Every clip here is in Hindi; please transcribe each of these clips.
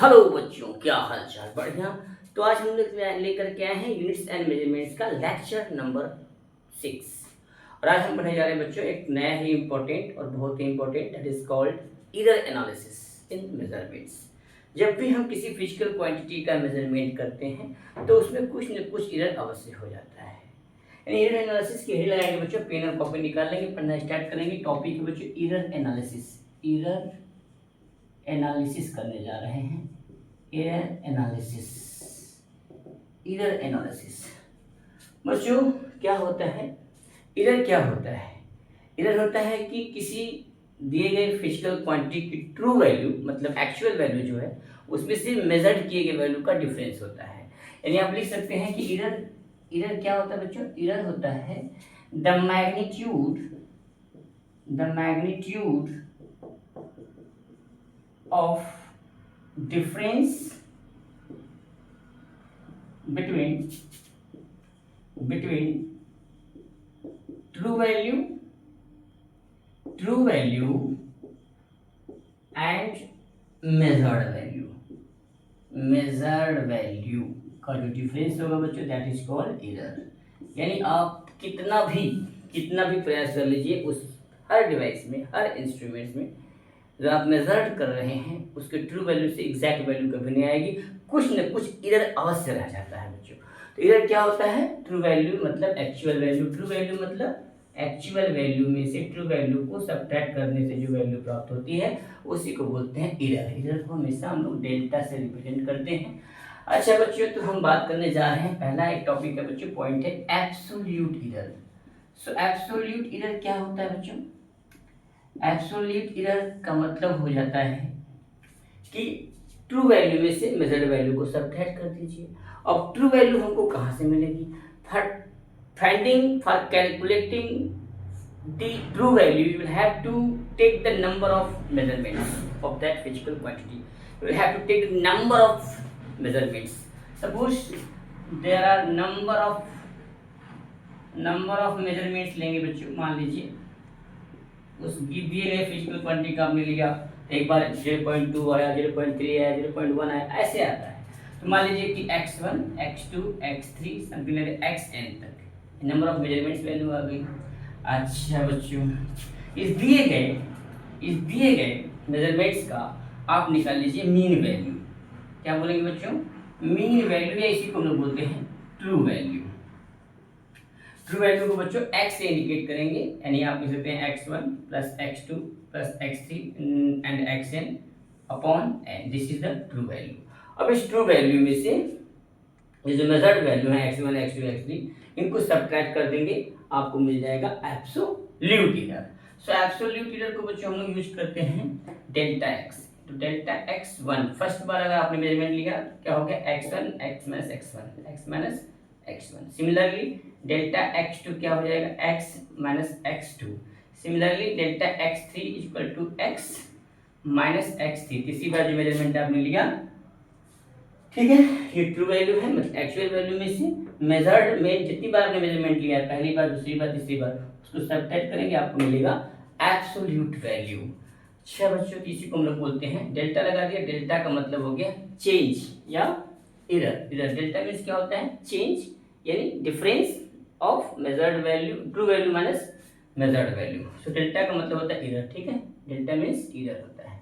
हेलो बच्चों, क्या हाल चाल? बढ़िया। तो आज हम लोग लेकर के आए हैं यूनिट्स एंड मेजरमेंट्स का लेक्चर नंबर 6। और आज हम पढ़ने जा रहे हैं बच्चों एक नया ही इम्पोर्टेंट और बहुत ही important, that is called error analysis in measurements. जब भी हम किसी फिजिकल क्वांटिटी का मेजरमेंट करते हैं तो उसमें कुछ न कुछ एरर अवश्य हो जाता है। यानी एरर एनालिसिस की हेड लगाएंगे बच्चों, पेन और कॉपी निकाल लेंगे, पढ़ना स्टार्ट करेंगे। टॉपिक है बच्चों एरर एनालिसिस। एरर एनालिसिस करने जा रहे हैं। Error analysis. एरर एनालिसिस बच्चों क्या होता है? एरर क्या होता है? एरर होता है कि किसी दिए गए फिजिकल क्वांटिटी की ट्रू वैल्यू, मतलब एक्चुअल वैल्यू जो है, उसमें से मेजर्ड किए गए वैल्यू का डिफरेंस होता है। यानी आप लिख सकते हैं कि एरर एरर क्या होता है बच्चों? एरर होता है the magnitude of difference between true value and measured value का जो डिफरेंस होगा बच्चों, दैट इज कॉल्ड एरर। यानी आप कितना भी प्रयास कर लीजिए, उस हर डिवाइस में, हर इंस्ट्रूमेंट्स में जो आप मेजर कर रहे हैं उसके ट्रू वैल्यू से एग्जैक्ट वैल्यू कभी नहीं आएगी, कुछ न कुछ एरर अवश्य रह जाता है बच्चों। तो एरर क्या होता है? ट्रू वैल्यू मतलब एक्चुअल वैल्यू, ट्रू वैल्यू मतलब एक्चुअल वैल्यू में से ट्रू वैल्यू को सब्ट्रैक्ट करने से जो वैल्यू प्राप्त होती है उसी को बोलते हैं एरर। एरर को हमेशा हम लोग डेल्टा से रिप्रेजेंट करते हैं। अच्छा बच्चों, तो हम बात करने जा रहे हैं, पहला एक टॉपिक है बच्चों, पॉइंट है absolute error. So absolute error क्या होता है बच्चों? एब्सोल्यूट एरर का मतलब हो जाता है कि ट्रू वैल्यू में से मेजर्ड वैल्यू को सब्ट्रैक्ट कर दीजिए। अब ट्रू वैल्यू हमको कहाँ से मिलेगी? For calculating the true value you will have to take the number of measurements of that physical quantity. You will have to take the number of measurements. Suppose there are number of measurements लेंगे बच्चों। मान लीजिए उस दिए गए फिजिकल क्वांटिटी का आपने लिया, एक बार 0.2 आया, 0.3 आया, 0.1 आया, ऐसे आता है। तो मान लीजिए कि x1 x2 x3 something like xn तक नंबर ऑफ मेजरमेंट्स वैल्यू आ गई। अच्छा बच्चों, इस दिए गए मेजरमेंट्स का आप निकाल लीजिए मीन वैल्यू। क्या बोलेंगे बच्चों? मीन वैल्यू, या इसी को हम लोग बोलते हैं ट्रू वैल्यू। ट्रू वैल्यू को बच्चों x से इंडिकेट करेंगे, यानी आप लिख सकते हैं x1 plus x2 plus x3 and xn upon n। This is the true value. अब इस ट्रू वैल्यू में से ये जो मेजर्ड वैल्यू है x1 x2 x3, इनको सब्ट्रैक्ट कर देंगे, आपको मिल जाएगा absolute error. So absolute error को बच्चों हम लोग यूज करते हैं डेल्टा x। तो डेल्टा x1 फर्स्ट बार अगर आपने मेजरमेंट लिया, क्या हो गया? x1 x minus x1 x minus x1। Similarly delta x2 क्या हो जाएगा? x minus x2। Similarly delta x3 equal to x minus x3। तीसरी बार जो मेजरमेंट आपने लिया, ठीक है, ये ट्रू वैल्यू है, मतलब एक्चुअल वैल्यू में से मेजर्ड में जितनी बार आपने मेजरमेंट लिया है, पहली बार, दूसरी बार, तीसरी बार, उसको सब्ट्रैक्ट करेंगे, आपको मिलेगा एब्सोल्यूट वैल्यू। अच्छा बच्चों, इसी को हम लोग बोलते हैं, डेल्टा लगा दिया, डेल्टा का मतलब हो गया चेंज या एरर। एरर डेल्टा मीन्स क्या होता है? चेंज, यानी difference of measured value, true value minus measured value. So delta का मतलब होता है एरर, ठीक है, डेल्टा मीन्स एरर होता है।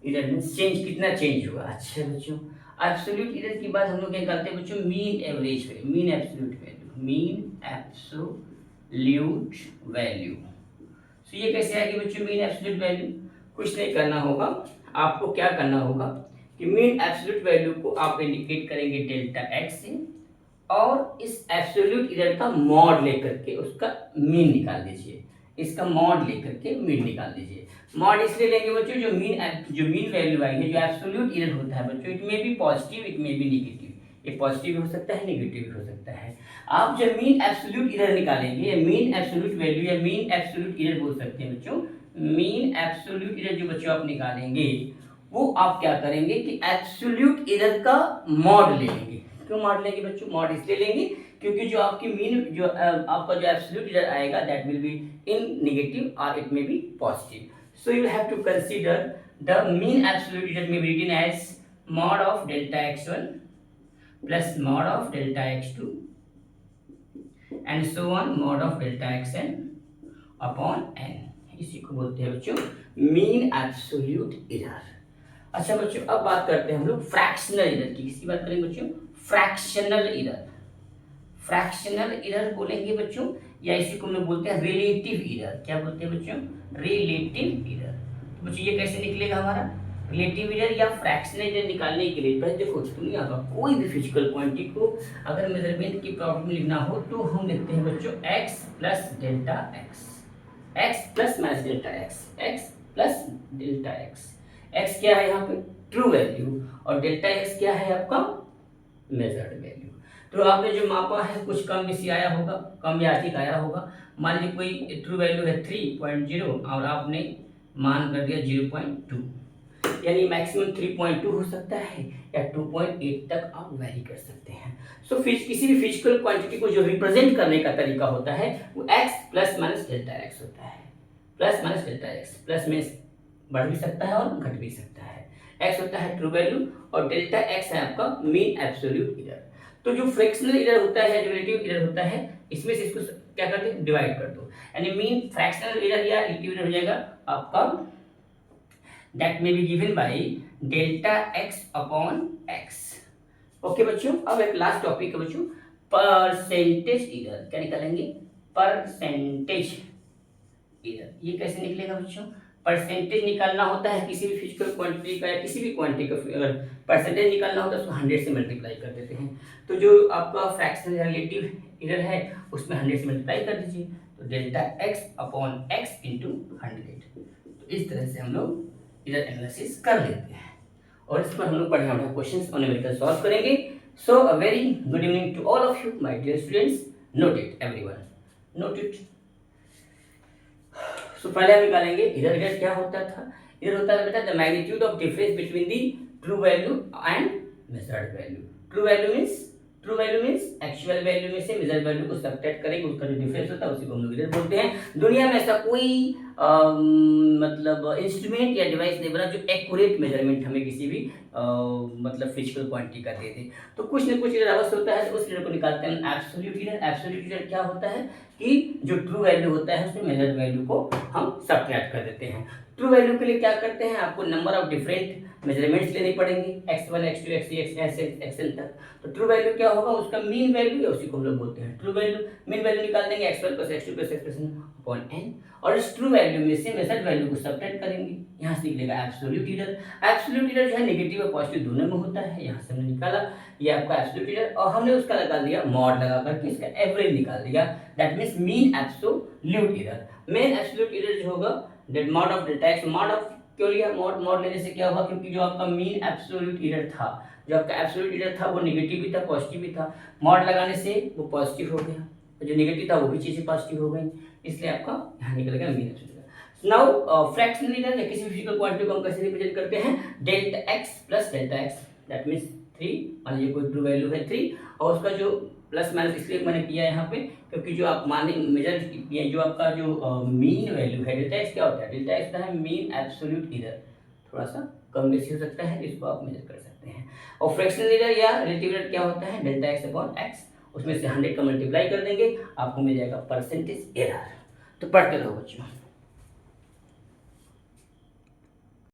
एरर मीन्स चेंज, कितना चेंज हुआ। अच्छा बच्चों, एब्सोल्यूट एरर के बाद हम लोग क्या करते हैं बच्चों? Mean average value, mean absolute value, mean absolute value. तो ये कैसे आएगी बच्चों मीन एब्सोल्यूट वैल्यू? कुछ नहीं करना होगा, आपको क्या करना होगा कि मीन एब्सोल्यूट वैल्यू को आप इंडिकेट करेंगे डेल्टा एक्स से, और इस एब्सोल्यूट एरर का मॉड लेकर के उसका मीन निकाल दीजिए। इसका मॉड लेकर के मीन निकाल दीजिए। मॉड इसलिए लेंगे बच्चों, जो मीन वैल्यू आई है, जो एब्सोल्यूट एरर होता है बच्चों, it may be positive, it may B negative. ये पॉजिटिव भी हो सकता है, नेगेटिव भी हो सकता है। आप जब मीन एब्सोल्यूट एरर निकालेंगे, या मीन एब्सोल्यूट वैल्यू या मीन एब्सोल्यूट एरर बोल सकते हैं बच्चों, मीन एब्सोल्यूट एरर जो बच्चों आप निकालेंगे, वो आप क्या करेंगे कि एब्सोल्यूट एरर का मॉड ले लेंगे। क्यों मॉड लेंगे बच्चों? मॉड इसलिए लेंगे क्योंकि जो आपकी मीन, जो आपका जो एब्सोल्यूट एरर आएगा, that will be in negative और it may be positive. So you have to consider the mean absolute error may be written as mod of delta x1 plus mod of delta x2 and so on mod of delta xn upon n। इसी को बोलते हैं बच्चों मीन एब्सोल्यूट एरर। अच्छा बच्चों, अब बात करते हैं हम लोग फ्रैक्शनल एरर की। किसकी बात करेंगे बच्चों? Fractional error. फ्रैक्शनल एरर बोलेंगे बच्चों, या इसी को हम लोग बोलते हैं रिलेटिव एरर। क्या बोलते हैं बच्चों? Relative error. तो बच्चों ये कैसे निकलेगा हमारा रिलेटिव एरर या फ्रैक्शनल एरर निकालने के लिए? पहले देखो, दुनिया का कोई भी फिजिकल क्वांटिटी को अगर मेजरमेंट की प्रॉब्लम लिखना हो तो हम लिखते हैं बच्चों x plus delta x, x plus minus delta x, x plus delta x। x क्या है यहाँ पे? ट्रू वैल्यू, और डेल्टा x क्या है आपका? Measured value. तो आपने जो मापा है कुछ कम बेसी आया होगा, कम या अधिक आया होगा। मान लीजिए कोई ट्रू वैल्यू है 3.0 और आपने मान कर दिया 0.2, यानी मैक्सिमम 3.2 हो सकता है या 2.8 तक आप वैरी कर सकते हैं। सो किसी भी फिजिकल क्वांटिटी को जो रिप्रेजेंट करने का तरीका होता है वो x plus minus delta x होता है। Plus minus delta x, plus में बढ़ भी सकता है और घट भी सकता है। x होता है ट्रू वैल्यू और डेल्टा x है आपका मीन एब्सोल्यूट एरर। तो जो फ्रैक्शनल एरर होता है, जो रिलेटिव एरर होता है, इसमें से इसको क्या करते हैं? डिवाइड कर दो, यानी मीन फ्रैक्शनल एरर या रिलेटिव एरर हो जाएगा आपका that may be given by delta x upon x। Okay बच्चों, अब एक लास्ट टॉपिक है बच्चों परसेंटेज एरर। क्या निकालेंगे? Percentage error. ये कैसे निकलेगा बच्चों? परसेंटेज निकालना होता है किसी भी फिजिकल क्वांटिटी का या किसी भी क्वांटिटी का, अगर परसेंटेज निकालना होता है उसको 100 से मल्टीप्लाई कर देते हैं। तो जो आपका फ्रैक्शनल रिलेटिव एरर है उसमें 100 से मल्टीप्लाई कर दीजिए, तो delta x upon x into 100। तो इस तरह से हम लोग एरर एनालिसिस कर लेते हैं और इस पर हम लोग बढ़िया बढ़िया क्वेश्चंस और न्यूमेरिकल सॉल्व करेंगे। So a very good evening to all of you my dear students. Note it everyone, note it. So पहले हम निकालेंगे एरर। एरर क्या होता था? एरर होता है बेटा the magnitude of difference between the true value and measured value. True value means actual value में से मेजर्ड वैल्यू को सब्ट्रैक्ट करेंगे, उसका जो डिफरेंस होता है उसी को हम लोग एरर बोलते हैं। दुनिया में ऐसा कोई मतलब इंस्ट्रूमेंट या डिवाइस नहीं बना जो एक्यूरेट मेजरमेंट हमें किसी भी मतलब फिजिकल क्वांटिटी का दे दे। तो कुछ न कुछ एरर अवश्य होता है, उस एरर को निकालते हैं एब्सोल्यूट एरर। एब्सोल्यूट एरर क्या होता है कि जो ट्रू वैल्यू होता है उसमें मेजर्ड वैल्यू को हम सब्ट्रैक्ट कर देते हैं। ट्रू वैल्यू के लिए क्या करते हैं? आपको नंबर ऑफ डिफरेंट मेजरमेंट्स लेने पड़ेंगे, x1 x2 x3 xn तक। तो ट्रू वैल्यू क्या होगा? उसका मीन वैल्यू है, उसी को हम लोग बोलते हैं ट्रू वैल्यू। मीन वैल्यू निकाल देंगे x1 plus x2 plus x upon n, और इस ट्रू वैल्यू में से मेजर्ड वैल्यू को सब्ट्रैक्ट करेंगे। यहाँ से निकलेगा एब्सोल्यूट एरर। एब्सोल्यूट एरर जो है नेगेटिव और पॉजिटिव दोनों में होता है। यहाँ से हमने निकाला ये आपका एब्सोल्यूट एरर, और हमने उसका लगा दिया मॉड लगा करके इसका एवरेज निकाल दिया, that means mean absolute error. Mean absolute error जो होगा that mod of delta x। Mod of क्यों लिया? मॉड लेने से क्या हुआ? क्योंकि जो आपका मीन एब्सोल्यूट एरर था, जो आपका एब्सोल्यूट एरर था वो नेगेटिव भी था पॉजिटिव भी था। मॉड लगाने से वो पॉजिटिव हो गया, जो नेगेटिव था वो भी चीजें पॉजिटिव हो गई, इसलिए आपका यहाँ निकल गया mean absolute error. Now fractional error या किसी भी फिजिकल क्वांटिटी को हम कैसे रिप्रेजेंट करते हैं? Delta x plus delta x, that means 3। मान लीजिए कोई ट्रू वैल्यू है 3 और उसका जो प्लस माइनस इसलिए मैंने किया यहाँ पे क्योंकि जो आप माने मेजर किए जो आपका जो मीन वैल्यू है डेल्टा x क्या होता है? डेल्टा x होता है मीन एब्सोल्यूट एरर। थोड़ा सा कम बेसी हो सकता है, इसको आप मेजर कर सकते हैं। और फ्रैक्शनल एरर या रिलेटिव एरर क्या होता है? डेल्टा x अपॉन x, उसमें से 100 का मल्टीप्लाई कर देंगे, आपको मिल जाएगा परसेंटेज एरर। तो पढ़ते रहो बच्चों।